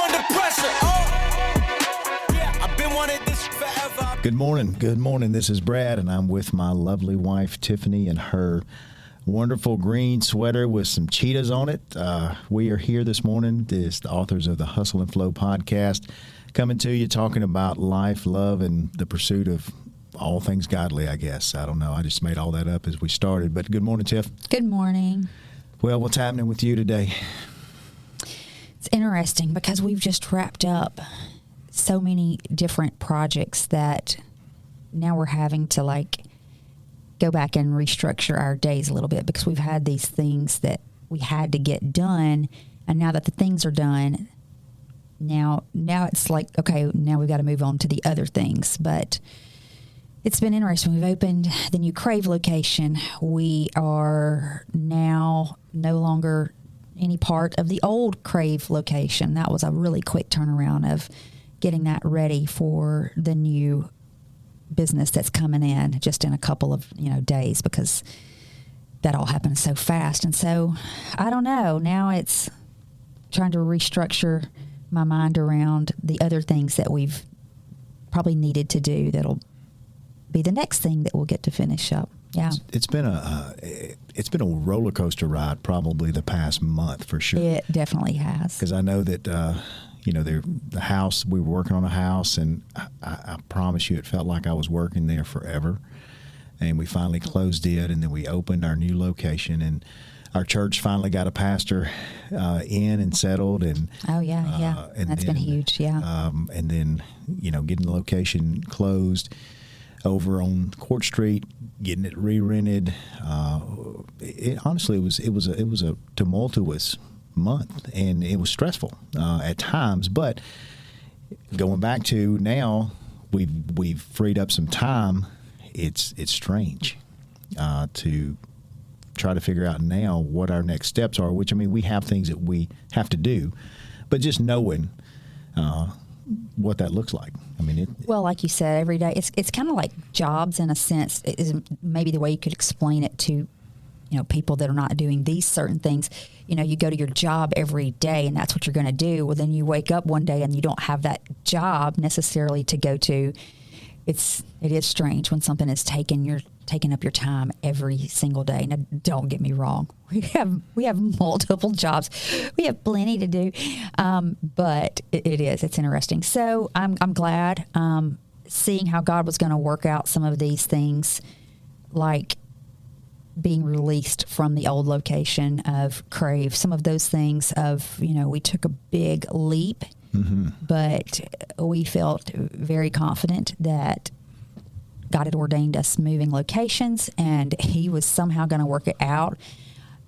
under pressure. Oh, yeah, I've been wanting this forever. Good morning. Good morning. This is Brad, and I'm with my lovely wife, Tiffany, and her wonderful green sweater with some cheetahs on it. We are here this morning as the authors of the Hustle and Flow podcast, coming to you talking about life, love, and the pursuit of all things godly, I guess. I don't know. I just made all that up as we started. But good morning, Tiff. Good morning. Well, what's happening with you today? It's interesting because we've just wrapped up so many different projects that now we're having to go back and restructure our days a little bit because we've had these things that we had to get done, and now that the things are done, now it's like, okay, now we've got to move on to the other things. But it's been interesting. We've opened the new Crave location. We are now no longer any part of the old Crave location. That was a really quick turnaround of getting that ready for the new business that's coming in just in a couple of days, because that all happened so fast. And so I don't know. Now it's trying to restructure my mind around the other things that we've probably needed to do that'll be the next thing that we'll get to finish up. Yeah, it's been a roller coaster ride probably the past month for sure. It definitely has. Because I know that the house, we were working on a house, and I promise you, it felt like I was working there forever. And we finally closed it, and then we opened our new location, and our church finally got a pastor in and settled. And oh yeah, and that's been huge. Yeah, and then getting the location closed over on Court Street, getting it re-rented. Honestly, it was a tumultuous month, and it was stressful at times. But going back to now, we've freed up some time. It's strange to try to figure out now what our next steps are. Which, I mean, we have things that we have to do, but just knowing what that looks like. I mean, well, like you said, every day it's kind of like jobs in a sense. Is maybe the way you could explain it to people that are not doing these certain things. You go to your job every day, and that's what you're going to do. Well, then you wake up one day and you don't have that job necessarily to go to. It is strange when something is taking up your time every single day. Now, don't get me wrong. We have multiple jobs. We have plenty to do. But it's interesting. So I'm glad seeing how God was going to work out some of these things, like being released from the old location of Crave. Some of those things we took a big leap, but we felt very confident that God had ordained us moving locations, and He was somehow going to work it out.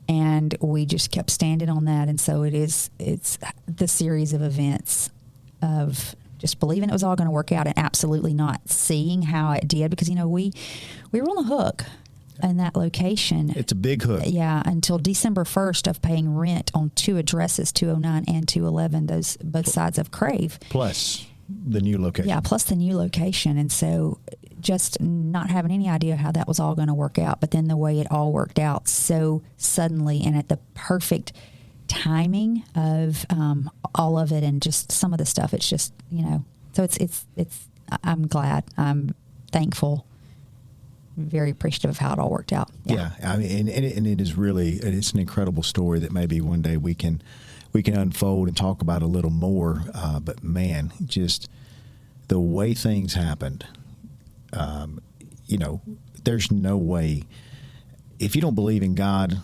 And we just kept standing on that. And so it's the series of events of just believing it was all going to work out and absolutely not seeing how it did, because, we were on the hook in that location. It's a big hook. Yeah, until December 1st of paying rent on two addresses, 209 and 211, those both sides of Crave. Plus the new location. Yeah, plus the new location. And so just not having any idea how that was all going to work out. But then the way it all worked out so suddenly and at the perfect timing of all of it, and just some of the stuff, it's just, so it's I'm glad. I'm thankful. Very appreciative of how it all worked out. Yeah, I mean, and it is really, it's an incredible story that maybe one day we can unfold and talk about a little more. But man, just the way things happened, there's no way. If you don't believe in God,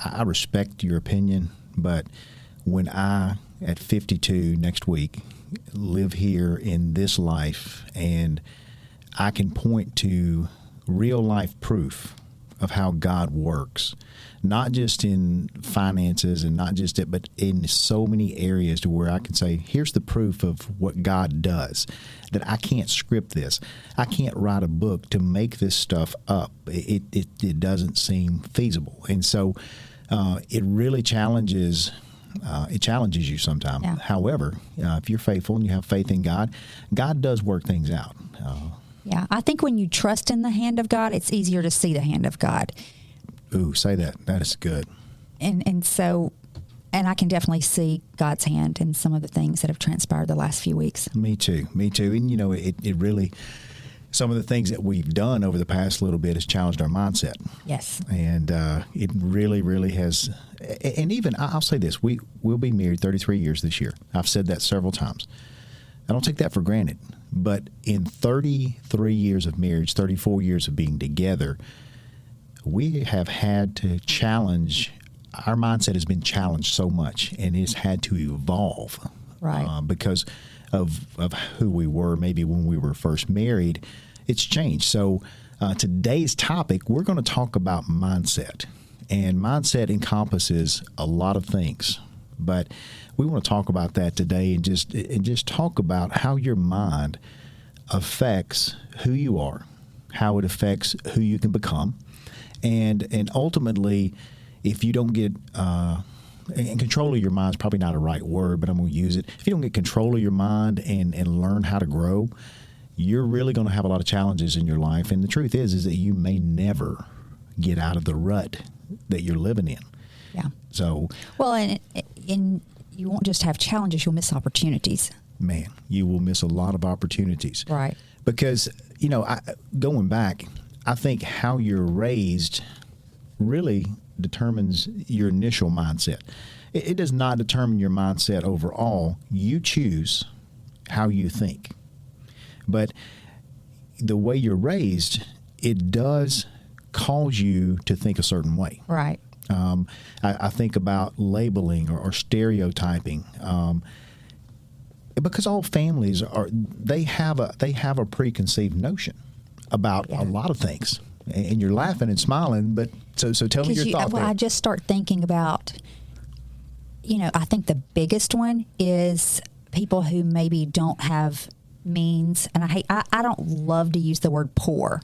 I respect your opinion, but when I, at 52 next week, live here in this life, and I can point to real life proof of how God works, not just in finances and not just it, but in so many areas to where I can say, here's the proof of what God does, that I can't script this. I can't write a book to make this stuff up. It doesn't seem feasible. And so it really challenges you sometimes. Yeah. However, if you're faithful and you have faith in God, God does work things out. Yeah, I think when you trust in the hand of God, it's easier to see the hand of God. Ooh, say that. That is good. And so And I can definitely see God's hand in some of the things that have transpired the last few weeks. Me too. And, you know, it really, some of the things that we've done over the past little bit has challenged our mindset. Yes. And it really, really has. And even, I'll say this, we'll be married 33 years this year. I've said that several times. I don't take that for granted. But in 33 years of marriage, 34 years of being together, we have had to challenge, our mindset has been challenged so much, and it's had to evolve. Right. Because of who we were maybe when we were first married. It's changed. So today's topic, we're going to talk about mindset. And mindset encompasses a lot of things. But we want to talk about that today and just talk about how your mind affects who you are, how it affects who you can become. And ultimately, if you don't get and control of your mind is probably not a right word, but I'm going to use it. If you don't get control of your mind and learn how to grow, you're really going to have a lot of challenges in your life. And the truth is that you may never get out of the rut that you're living in. Yeah. So, well, and you won't just have challenges, you'll miss opportunities. Man, you will miss a lot of opportunities. Right. Because, you know, going back, I think how you're raised really determines your initial mindset. It does not determine your mindset overall. You choose how you think. But the way you're raised, it does cause you to think a certain way. Right. I think about labeling or stereotyping, because all families they have a preconceived notion about a lot of things, and you're laughing and smiling. But so tell me your thought. Well, there. I just start thinking about, you know, I think the biggest one is people who maybe don't have means, and I don't love to use the word poor.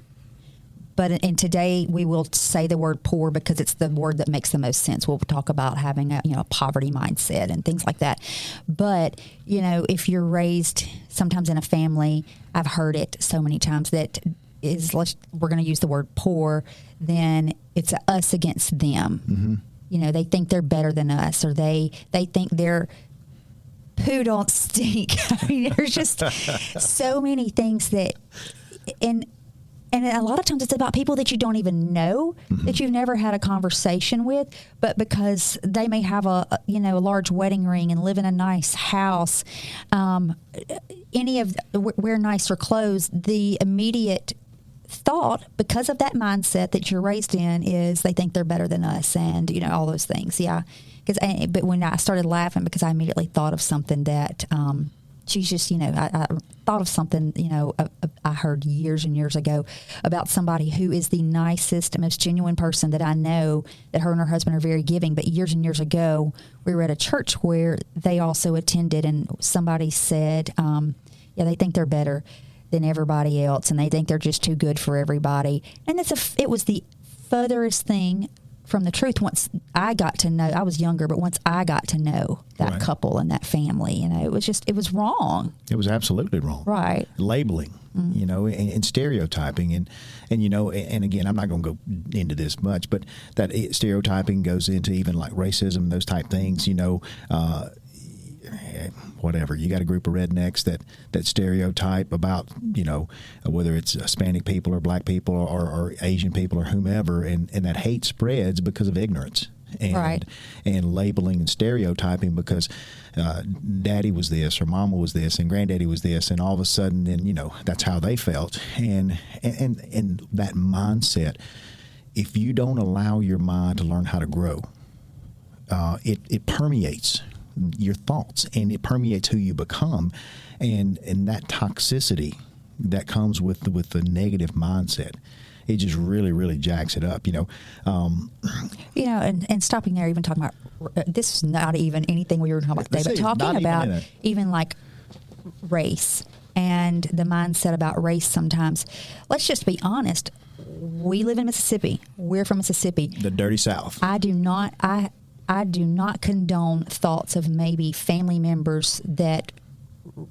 But in today, we will say the word poor because it's the word that makes the most sense. We'll talk about having a poverty mindset and things like that. But, you know, if you're raised sometimes in a family, I've heard it so many times that we're going to use the word poor, then it's us against them. Mm-hmm. You know, they think they're better than us, or they think their poo don't stink. I mean, there's just so many things that, and a lot of times it's about people that you don't even know, mm-hmm. that you've never had a conversation with, but because they may have a large wedding ring and live in a nice house, wear nicer clothes, the immediate thought, because of that mindset that you're raised in, is they think they're better than us, and all those things. Yeah, but when I started laughing, because I immediately thought of something that. She's just, I thought of something, I heard years and years ago about somebody who is the nicest, most genuine person that I know, that her and her husband are very giving. But years and years ago, we were at a church where they also attended, and somebody said, they think they're better than everybody else, and they think they're just too good for everybody. And it was the furthest thing from the truth. Once I got to know, I was younger, but once I got to know that couple and that family, it was wrong. It was absolutely wrong. Right. Labeling, mm-hmm. And stereotyping. And again, I'm not going to go into this much, but that stereotyping goes into even like racism, those type things, whatever. You got a group of rednecks that stereotype about, whether it's Hispanic people or black people or Asian people or whomever, and that hate spreads because of ignorance and labeling and stereotyping, because daddy was this or mama was this and granddaddy was this, and all of a sudden then, that's how they felt. And that mindset, if you don't allow your mind to learn how to grow, it permeates your thoughts, and it permeates who you become, and that toxicity that comes with the negative mindset, it just really, really jacks it up. And stopping there, even talking about this is not even anything we were talking about today, but talking about even like race and the mindset about race. Sometimes, let's just be honest. We live in Mississippi. We're from Mississippi, the dirty South. I do not condone thoughts of maybe family members that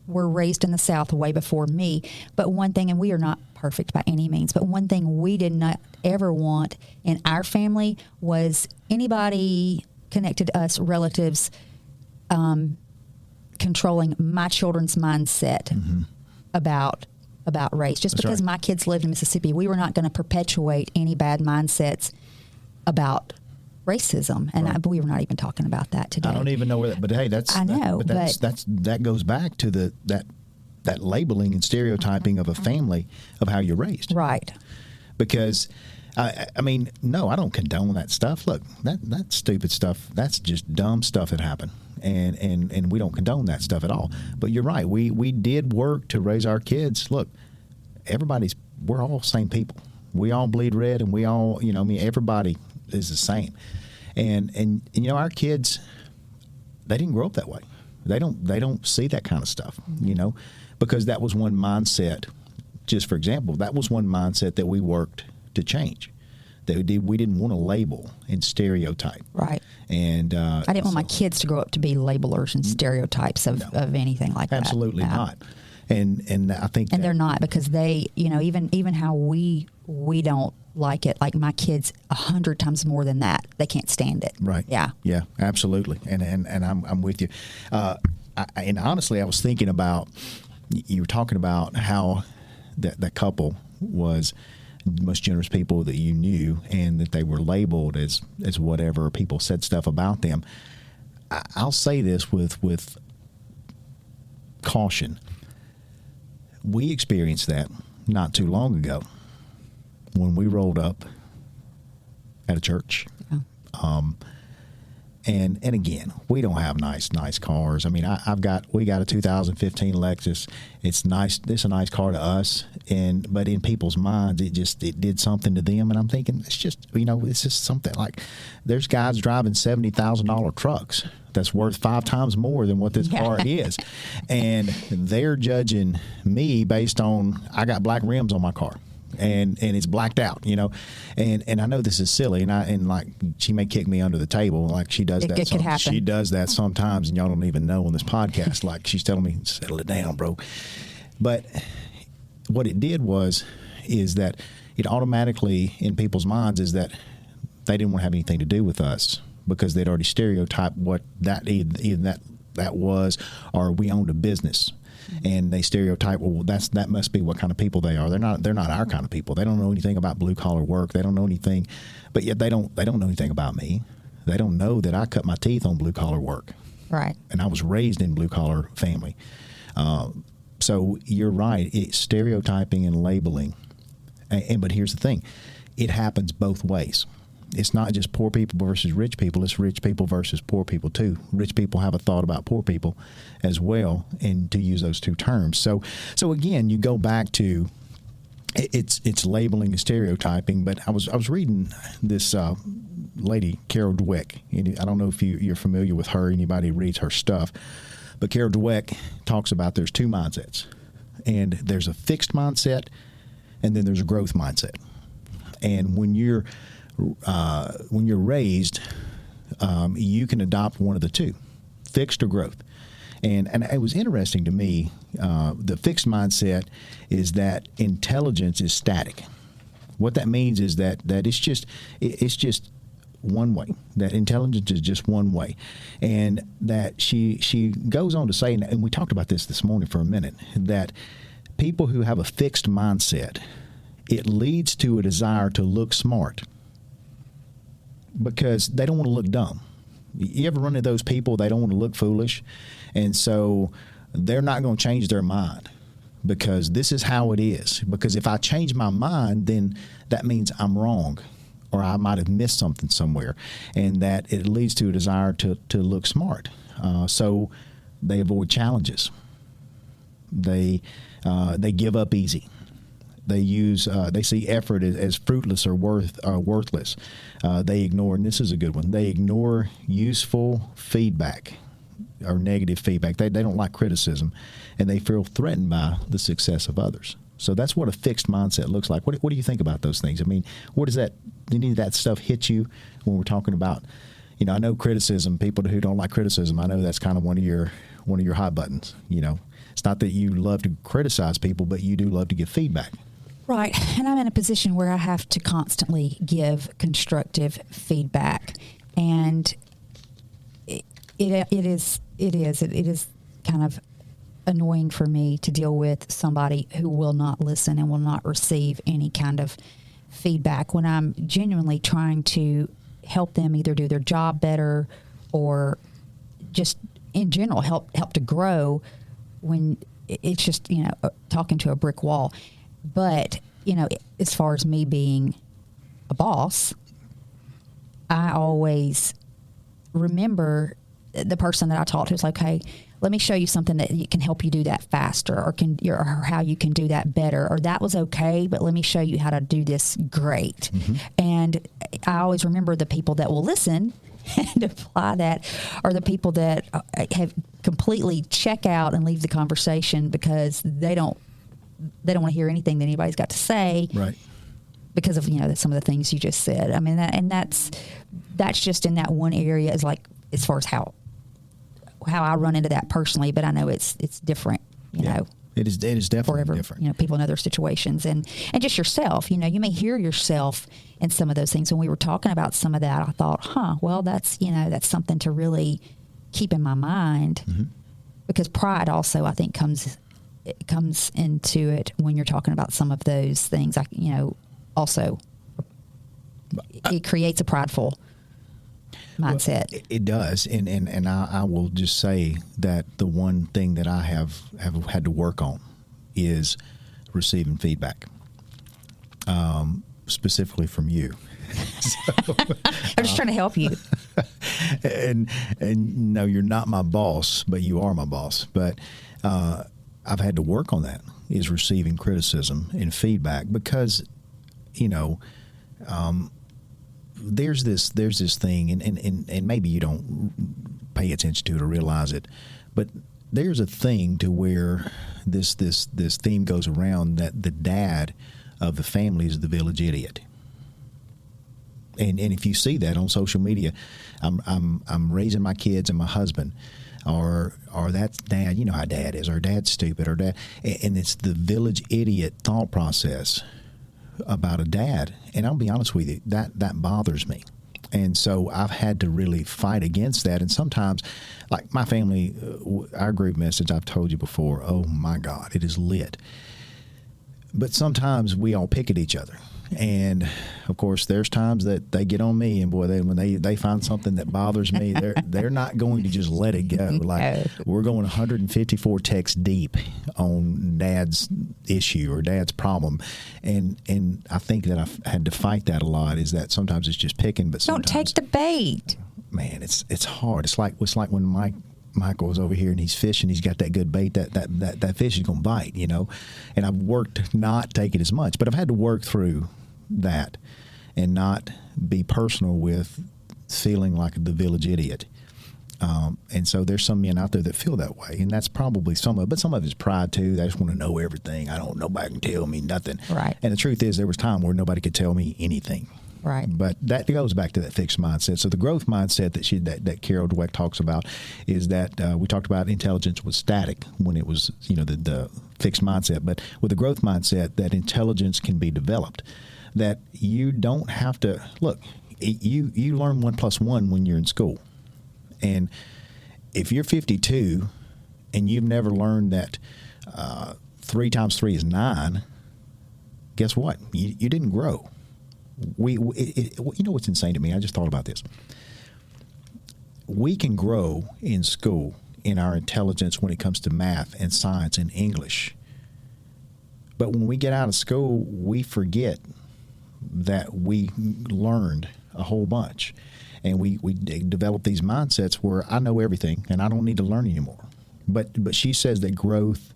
were raised in the South way before me. But one thing, and we are not perfect by any means, but one thing we did not ever want in our family was anybody connected to us relatives controlling my children's mindset about race. Just That's because right. my kids lived in Mississippi, we were not going to perpetuate any bad mindsets about racism, and we were not even talking about that today. I don't even know where that. But hey, I know, that goes back to that labeling and stereotyping of a family of how you're raised. Right. Because I mean, no, I don't condone that stuff. Look, that stupid stuff. That's just dumb stuff that happened, and we don't condone that stuff at all. But you're right. We did work to raise our kids. Look, we're all same people. We all bleed red, and we all, everybody is the same. And our kids, they didn't grow up that way. They don't see that kind of stuff, because that was one mindset. Just for example, that was one mindset that we worked to change. That we didn't want to label and stereotype. Right. And I didn't want my kids to grow up to be labelers and stereotypes of anything like that. Absolutely not. And I think and they're not, because they, even how we don't like it. Like my kids, 100 times more than that. They can't stand it. Right. Yeah. Yeah. Absolutely. And I'm with you. And honestly, I was thinking about, you were talking about how that couple was the most generous people that you knew, and that they were labeled as whatever. People said stuff about them. I'll say this with caution. We experienced that not too long ago when we rolled up at a church. Yeah. And again, we don't have nice cars. I mean, we got a 2015 Lexus. It's nice. It's a nice car to us, but in people's minds, it did something to them. And I'm thinking, it's just something like, there's guys driving $70,000 trucks that's worth 5 times more than what this car is, and they're judging me based on, I got black rims on my car. And it's blacked out, and I know this is silly, and like, she may kick me under the table, like she does that. It could happen. She does that sometimes, and y'all don't even know on this podcast. Like, she's telling me, settle it down, bro. But what it did is that it automatically, in people's minds, is that they didn't want to have anything to do with us, because they'd already stereotyped what either that was, or we owned a business. And they stereotype, well, that must be what kind of people they are. They're not our kind of people. They don't know anything about blue collar work. They don't know anything, but yet they don't know anything about me. They don't know that I cut my teeth on blue collar work. Right. And I was raised in blue collar family. So you're right. It's stereotyping and labeling. But here's the thing. It happens both ways. It's not just poor people versus rich people. It's rich people versus poor people, too. Rich people have a thought about poor people as well, and to use those two terms. So again, you go back to it's labeling and stereotyping. But I was reading this lady, Carol Dweck. I don't know if you're familiar with her. Anybody reads her stuff. But Carol Dweck talks about there's 2 mindsets. And there's a fixed mindset, and then there's a growth mindset. And when you're raised, you can adopt one of the two, fixed or growth. And it was interesting to me, the fixed mindset is that intelligence is static. What that means is that it's just one way, that intelligence is just one way. And that she goes on to say, and we talked about this morning for a minute, that people who have a fixed mindset, it leads to a desire to look smart, because they don't want to look dumb. You ever run into those people? They don't want to look foolish. And so they're not going to change their mind, because this is how it is. Because if I change my mind, then that means I'm wrong, or I might have missed something somewhere. And that it leads to a desire to look smart. So they avoid challenges. They give up easy. They see effort as fruitless or worthless. They ignore, and this is a good one, they ignore useful feedback or negative feedback. They don't like criticism, and they feel threatened by the success of others. So that's what a fixed mindset looks like. What do you think about those things? I mean, did any of that stuff hit you when we're talking about, I know criticism, people who don't like criticism, I know that's kind of one of your hot buttons. It's not that you love to criticize people, but you do love to give feedback. Right. And I'm in a position where I have to constantly give constructive feedback. And It is kind of annoying for me to deal with somebody who will not listen and will not receive any kind of feedback when I'm genuinely trying to help them either do their job better or just in general help to grow, when it's just, talking to a brick wall. But, as far as me being a boss, I always remember the person that I talked to is like, hey, let me show you something that can help you do that faster, or how you can do that better, or that was okay, but let me show you how to do this great. Mm-hmm. And I always remember the people that will listen and apply that are the people that have completely check out and leave the conversation because they don't want to hear anything that anybody's got to say. Right. Because of, some of the things you just said. I mean, that's just in that one area, is like, as far as how I run into that personally, but I know it's different, you know. It is definitely different. People in other situations and just yourself, you may hear yourself in some of those things. When we were talking about some of that, I thought, well, that's something to really keep in my mind, mm-hmm. because pride also, I think, comes into it when you're talking about some of those things. Also it creates a prideful mindset. Well, it does, and I will just say that the one thing that I have had to work on is receiving feedback, specifically from you. I'm just trying to help you. and no, you're not my boss, but you are my boss. But I've had to work on that, is receiving criticism and feedback, because there's this thing, and maybe you don't pay attention to it or realize it, but there's a thing to where this theme goes around that the dad of the family is the village idiot. And if you see that on social media, I'm raising my kids and my husband, or that's dad. You know how dad is, or dad's stupid, or dad, and it's the village idiot thought process about a dad. And I'll be honest with you, that bothers me. And so I've had to really fight against that. And sometimes, like my family, our group message, I've told you before, oh my God, it is lit. But sometimes we all pick at each other. And of course, there's times that they get on me, and boy, when they find something that bothers me, they're not going to just let it go. Like, we're going 154 texts deep on Dad's issue or Dad's problem, and I think that I've had to fight that a lot. Is that sometimes it's just picking, but don't take the bait. Man, it's hard. It's like when Michael was over here and he's fishing. He's got that good bait. That fish is going to bite, And I've worked not take it as much, but I've had to work through that and not be personal with feeling like the village idiot. And so there's some men out there that feel that way, and that's probably some of it. But some of it's pride too. They just want to know everything. Nobody can tell me nothing. Right. And the truth is, there was time where nobody could tell me anything. Right. But that goes back to that fixed mindset. So the growth mindset that Carol Dweck talks about is that we talked about intelligence was static when it was, the fixed mindset. But with the growth mindset, that intelligence can be developed. That you don't have to look. You learn 1 + 1 when you're in school, and if you're 52 and you've never learned that 3 × 3 is 9, guess what? You didn't grow. What's insane to me? I just thought about this. We can grow in school in our intelligence when it comes to math and science and English, but when we get out of school, we forget that we learned a whole bunch, and we develop these mindsets where I know everything and I don't need to learn anymore. But she says that growth,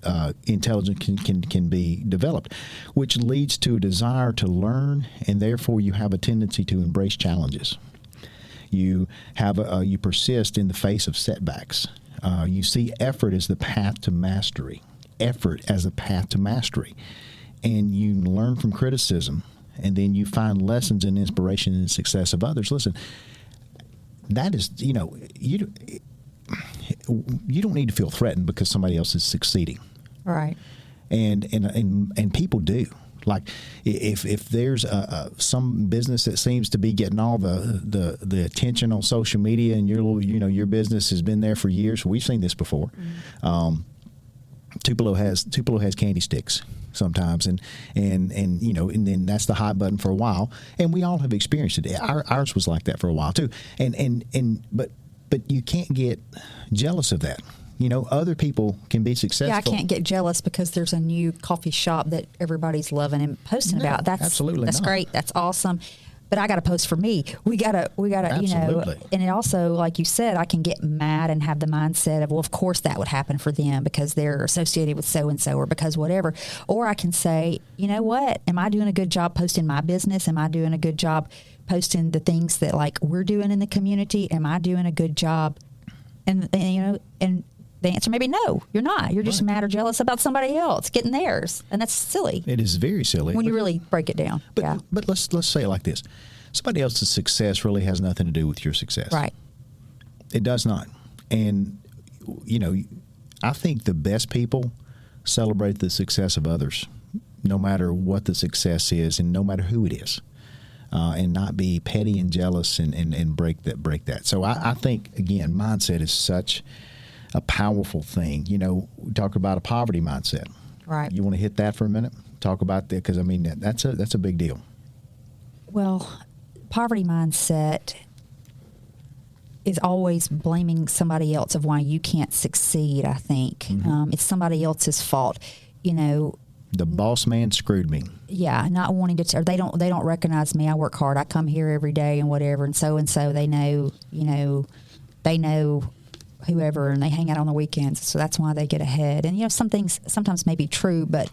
intelligence can be developed, which leads to a desire to learn, and therefore you have a tendency to embrace challenges. You you persist in the face of setbacks. You see effort as the path to mastery. Effort as a path to mastery, and you learn from criticism. And then you find lessons and inspiration in the success of others. Listen, that is, you don't need to feel threatened because somebody else is succeeding. Right. And people do. Like if there's some business that seems to be getting all the attention on social media, and your business has been there for years. We've seen this before. Tupelo has candy sticks sometimes, and then that's the hot button for a while, and we all have experienced it. Ours was like that for a while too, but you can't get jealous of that. Other people can be successful. Yeah, I can't get jealous because there's a new coffee shop that everybody's loving and posting about. That's absolutely that's not. Great. That's awesome. But I got to post for me. We gotta, Absolutely. And it also, like you said, I can get mad and have the mindset of, well, of course that would happen for them because they're associated with so and so, or because whatever. Or I can say, you know what? Am I doing a good job posting my business? Am I doing a good job posting the things that like we're doing in the community? Am I doing a good job? And the answer may be no, you're not. You're just mad or jealous about somebody else getting theirs, and that's silly. It is very silly when you really break it down. But let's say it like this: somebody else's success really has nothing to do with your success. Right. It does not. And I think the best people celebrate the success of others, no matter what the success is, and no matter who it is, and not be petty and jealous and break that. So I think again, mindset is such a powerful thing. We talk about a poverty mindset. Right. You want to hit that for a minute? Talk about that, because that's a big deal. Well, poverty mindset is always blaming somebody else of why you can't succeed. I think it's somebody else's fault. The boss man screwed me. Yeah, not wanting to, or they don't recognize me. I work hard. I come here every day and whatever, and so they know. They know whoever, and they hang out on the weekends, so that's why they get ahead. And some things sometimes may be true, but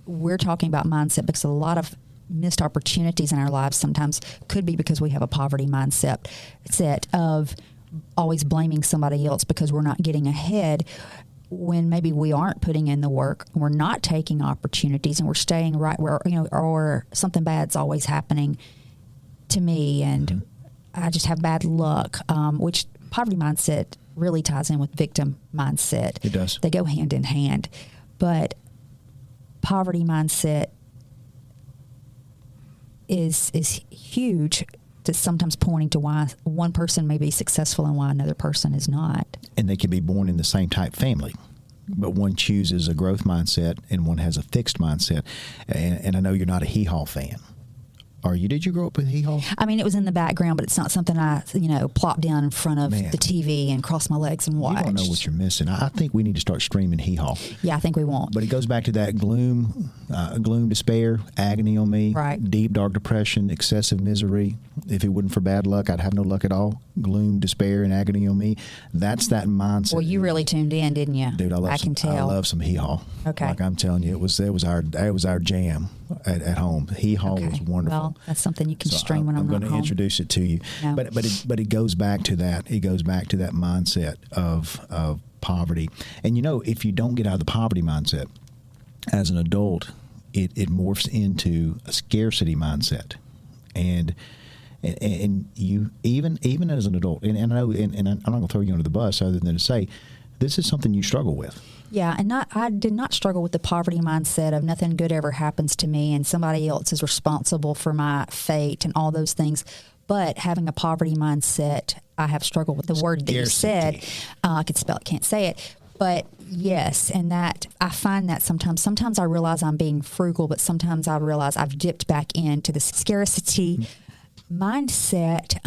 we're talking about mindset because a lot of missed opportunities in our lives sometimes could be because we have a poverty mindset of always blaming somebody else because we're not getting ahead, when maybe we aren't putting in the work, we're not taking opportunities, and we're staying right where, or something bad's always happening to me, and I just have bad luck, which poverty mindset really ties in with victim mindset. It does. They go hand in hand. But poverty mindset is huge, to sometimes pointing to why one person may be successful and why another person is not. And they can be born in the same type family, but one chooses a growth mindset and one has a fixed mindset. And I know you're not a Hee Haw fan. Did you grow up with Hee Haw? I mean, it was in the background, but it's not something I, plop down in front of the TV and cross my legs and watch. You don't know what you're missing. I think we need to start streaming Hee Haw. Yeah, I think we won't. But it goes back to that gloom, despair, agony on me, right. Deep, dark depression, excessive misery. If it wasn't for bad luck, I'd have no luck at all. Gloom, despair, and agony on me. That's that mindset. Well, you really tuned in, didn't you? Dude, I can tell. I love some Hee Haw. Okay. Like I'm telling you, it was our jam at home. Hee Haw was wonderful. Well, that's something you can stream when I'm not home. I'm going to introduce it to you. No. But it goes back to that. It goes back to that mindset of poverty. And if you don't get out of the poverty mindset as an adult, it morphs into a scarcity mindset. And you even as an adult, and I know, and I'm not going to throw you under the bus other than to say, this is something you struggle with. Yeah, and I did not struggle with the poverty mindset of nothing good ever happens to me and somebody else is responsible for my fate and all those things. But having a poverty mindset, I have struggled with the word that you said. I could spell it, can't say it. But yes, and that I find that sometimes I realize I'm being frugal, but sometimes I realize I've dipped back into the scarcity mindset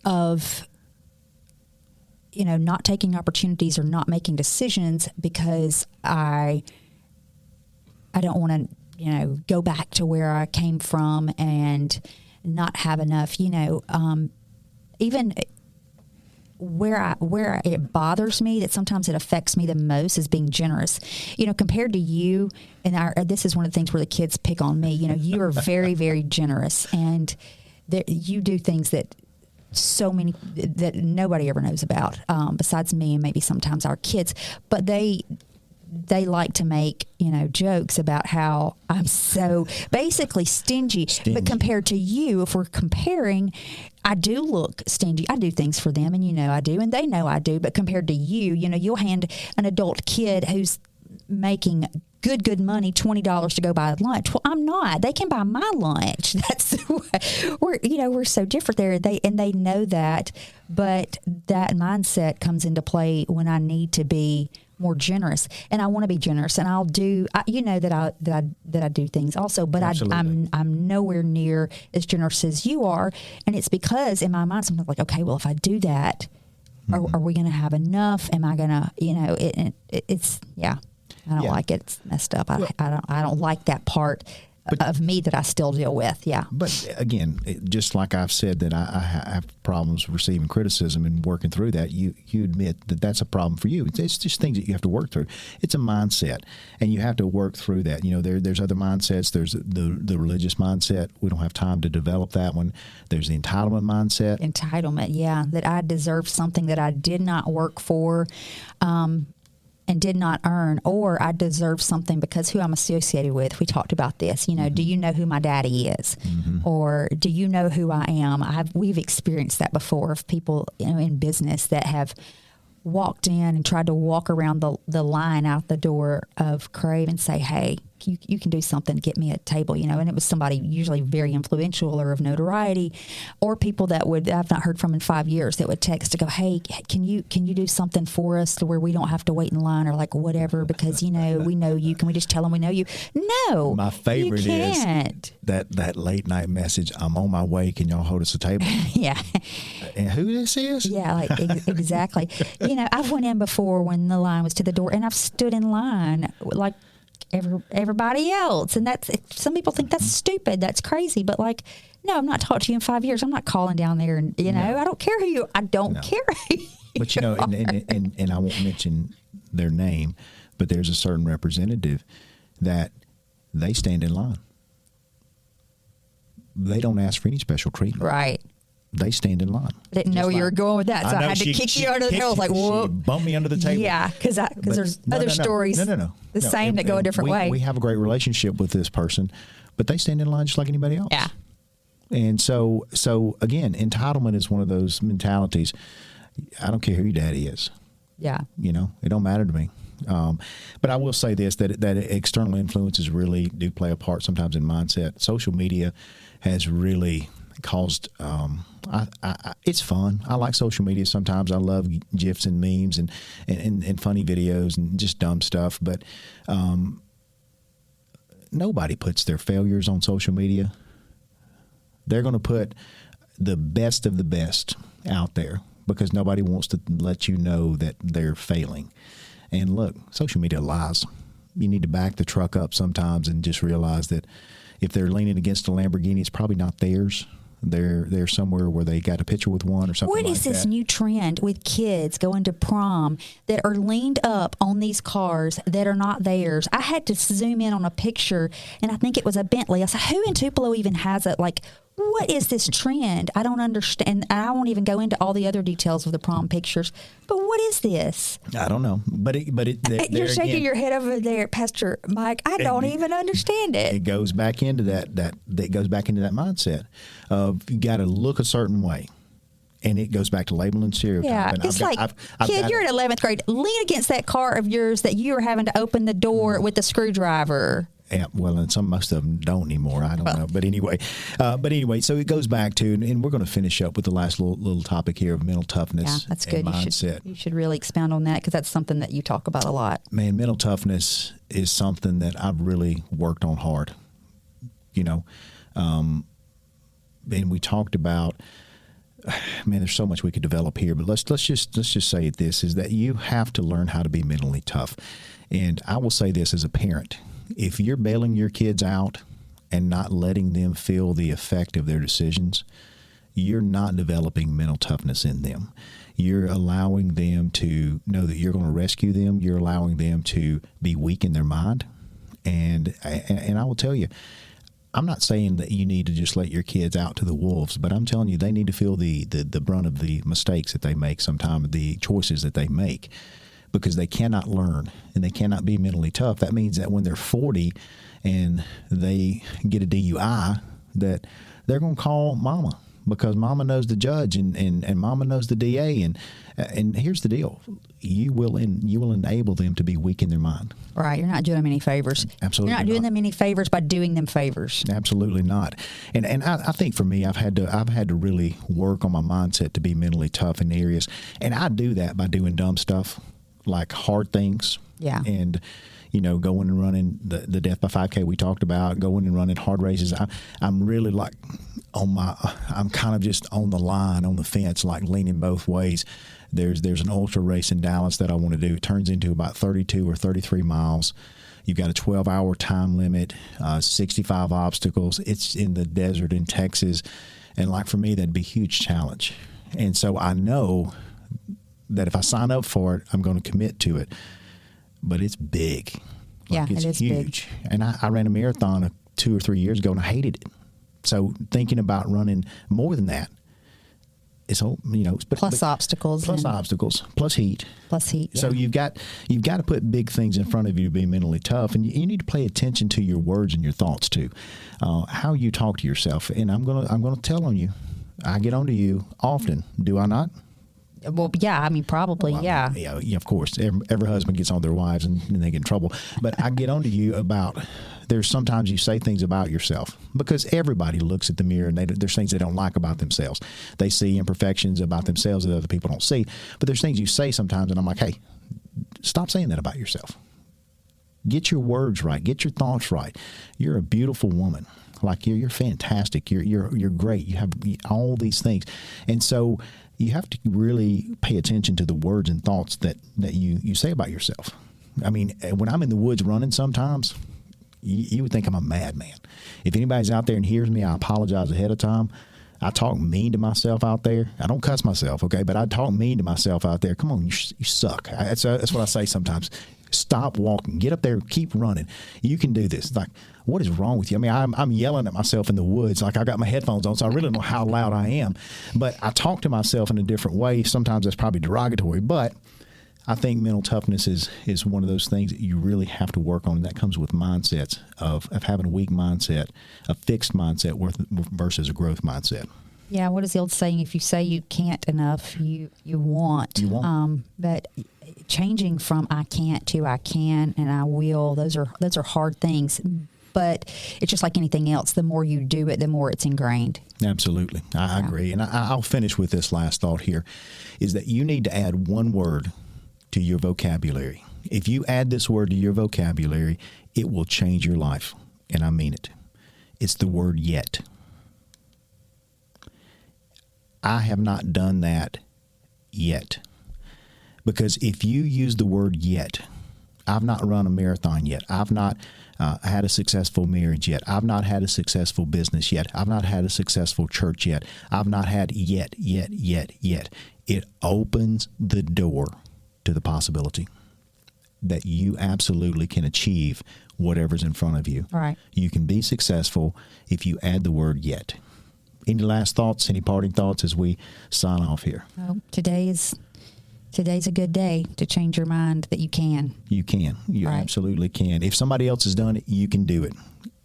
of not taking opportunities or not making decisions because I don't want to go back to where I came from and not have enough. Even where it bothers me, that sometimes it affects me the most, is being generous. Compared to you, and this is one of the things where the kids pick on me. You are very, very generous, and you do things that nobody ever knows about, besides me and maybe sometimes our kids. But they like to make jokes about how I'm so basically stingy. But compared to you, if we're comparing, I do look stingy. I do things for them, and I do, and they know I do. But compared to you, you'll hand an adult kid who's making good money, $20 to go buy lunch. Well, I'm not. They can buy my lunch. That's we're so different there. They know that, but that mindset comes into play when I need to be more generous, and I want to be generous, and I'll do. That I do things also, but I'm nowhere near as generous as you are, and it's because in my mind something's like, okay, well, if I do that, are we going to have enough? Am I going to, it's yeah. I don't like it. It's messed up. I don't like that part of me that I still deal with. Yeah. But again, just like I've said that I have problems receiving criticism and working through that, you admit that that's a problem for you. It's just things that you have to work through. It's a mindset, and you have to work through that. There's other mindsets. There's the religious mindset. We don't have time to develop that one. There's the entitlement mindset. Entitlement, yeah, that I deserve something that I did not work for. And did not earn, or I deserve something because who I'm associated with. We talked about this. Do you know who my daddy is, or do you know who I am? We've experienced that before of people in business that have walked in and tried to walk around the line out the door of Crave and say, hey, you can do something, get me a table, and it was somebody usually very influential or of notoriety, or people that I've not heard from in 5 years that would text to go, hey, can you do something for us to where we don't have to wait in line or like whatever, because we know you. Can we just tell them we know you? No, my favorite is that late night message. I'm on my way. Can y'all hold us a table? Yeah. And who this is? Yeah, like exactly. I've went in before when the line was to the door, and I've stood in line like everybody else, and some people think that's stupid, that's crazy, but like, no, I'm not talking to you in 5 years. I'm not calling down there, and I don't care who you. I don't care. But and I won't mention their name, but there's a certain representative that they stand in line. They don't ask for any special treatment. Right. They stand in line. I didn't know you were going with that, so I had to kick you under the table. I was like, whoa. She bumped me under the table. Yeah, because there's other stories same that go a different way. We have a great relationship with this person, but they stand in line just like anybody else. Yeah. And so again, entitlement is one of those mentalities. I don't care who your daddy is. Yeah. It don't matter to me. But I will say this, that external influences really do play a part sometimes in mindset. Social media has really caused it's fun. I like social media sometimes. I love GIFs and memes and funny videos and just dumb stuff, but nobody puts their failures on social media. They're going to put the best of the best out there because nobody wants to let you know that they're failing. And look, social media lies. You need to back the truck up sometimes and just realize that if they're leaning against a Lamborghini, it's probably not theirs. They're somewhere where they got a picture with one or something like that. What is this new trend with kids going to prom that are leaned up on these cars that are not theirs? I had to zoom in on a picture, and I think it was a Bentley. I said, who in Tupelo even has it? Like, what is this trend? I don't understand. I won't even go into all the other details of the prom pictures. But what is this? I don't know. But you're shaking your head over there, Pastor Mike. I don't even understand it. It goes back into that goes back into that mindset of you got to look a certain way. And it goes back to labeling stereotype. Yeah, and it's kid, you're in 11th grade. Lean against that car of yours that you are having to open the door with a screwdriver. Yeah, well, and most of them don't anymore. I don't know, but anyway, so it goes back to, and we're going to finish up with the last little topic here of mental toughness. Yeah, that's good. Mindset. You should really expound on that because that's something that you talk about a lot. Man, mental toughness is something that I've really worked on hard. And we talked about. Man, there's so much we could develop here, but let's just say this is that you have to learn how to be mentally tough. And I will say this as a parent. If you're bailing your kids out and not letting them feel the effect of their decisions, you're not developing mental toughness in them. You're allowing them to know that you're going to rescue them. You're allowing them to be weak in their mind. And I will tell you, I'm not saying that you need to just let your kids out to the wolves, but I'm telling you they need to feel the brunt of the mistakes that they make sometimes, the choices that they make. Because they cannot learn and they cannot be mentally tough. That means that when they're 40 and they get a DUI, that they're going to call mama because mama knows the judge and mama knows the DA. And here's the deal. You will enable them to be weak in their mind. Right. You're not doing them any favors. Absolutely You're not doing them any favors by doing them favors. Absolutely not. And I think for me, I've had to really work on my mindset to be mentally tough in areas. And I do that by doing dumb stuff, like hard things. Yeah. And, going and running the Death by 5K we talked about, going and running hard races. I'm really like I'm kind of just on the line, on the fence, like leaning both ways. There's an ultra race in Dallas that I want to do. It turns into about 32 or 33 miles. You've got a 12-hour time limit, 65 obstacles. It's in the desert in Texas. And like for me, that'd be a huge challenge. And so I know that if I sign up for it, I'm going to commit to it. But it's big. It's it is huge. big. And I ran a marathon 2 or 3 years ago, and I hated it. So thinking about running more than that, it's plus obstacles, plus heat. Yeah. So you've got to put big things in front of you to be mentally tough, and you need to pay attention to your words and your thoughts too, how you talk to yourself. And I'm gonna tell on you. I get onto you often, do I not? Well, yeah, I mean, probably, yeah. Yeah, of course. Every husband gets on their wives and they get in trouble. But I get onto you about, there's sometimes you say things about yourself because everybody looks at the mirror and there's things they don't like about themselves. They see imperfections about themselves that other people don't see. But there's things you say sometimes and I'm like, hey, stop saying that about yourself. Get your words right. Get your thoughts right. You're a beautiful woman. Like you're fantastic. You're great. You have all these things. And so you have to really pay attention to the words and thoughts that you say about yourself. I mean, when I'm in the woods running sometimes, you would think I'm a madman. If anybody's out there and hears me, I apologize ahead of time. I talk mean to myself out there. I don't cuss myself, okay? But I talk mean to myself out there. Come on, you suck. That's what I say sometimes. Stop walking. Get up there. Keep running. You can do this. Like, what is wrong with you? I mean, I'm yelling at myself in the woods. Like, I got my headphones on, so I really don't know how loud I am. But I talk to myself in a different way. Sometimes that's probably derogatory. But I think mental toughness is one of those things that you really have to work on. And that comes with mindsets of having a weak mindset, a fixed mindset versus a growth mindset. Yeah, what is the old saying? If you say you can't enough, you won't. You won't. But changing from I can't to I can and I will, those are hard things. But it's just like anything else. The more you do it, the more it's ingrained. Absolutely. I agree. And I'll finish with this last thought here, is that you need to add one word to your vocabulary. If you add this word to your vocabulary, it will change your life. And I mean it. It's the word yet. I have not done that yet. Because if you use the word yet, I've not run a marathon yet. I've not had a successful marriage yet. I've not had a successful business yet. I've not had a successful church yet. I've not had yet. It opens the door to the possibility that you absolutely can achieve whatever's in front of you. Right. You can be successful if you add the word yet. Any last thoughts, any parting thoughts as we sign off here? Well, today's a good day to change your mind that you can. You can. You right. absolutely can. If somebody else has done it, you can do it.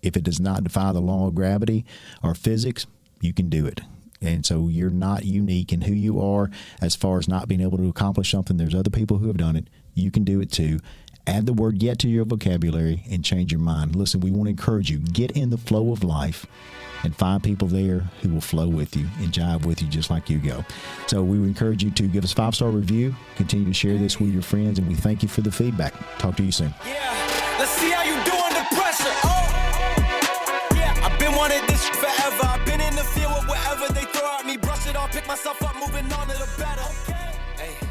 If it does not defy the law of gravity or physics, you can do it. And so you're not unique in who you are as far as not being able to accomplish something. There's other people who have done it. You can do it too. Add the word yet to your vocabulary and change your mind. Listen, we want to encourage you. Get in the flow of life and find people there who will flow with you and jive with you just like you go. So we would encourage you to give us a 5-star review, continue to share this with your friends, and we thank you for the feedback. Talk to you soon. Yeah, let's see how you do under pressure. Oh, yeah, I've been wanting this forever. I've been in the field with whatever they throw at me. Brush it off, pick myself up, moving on to the better. Okay. Hey.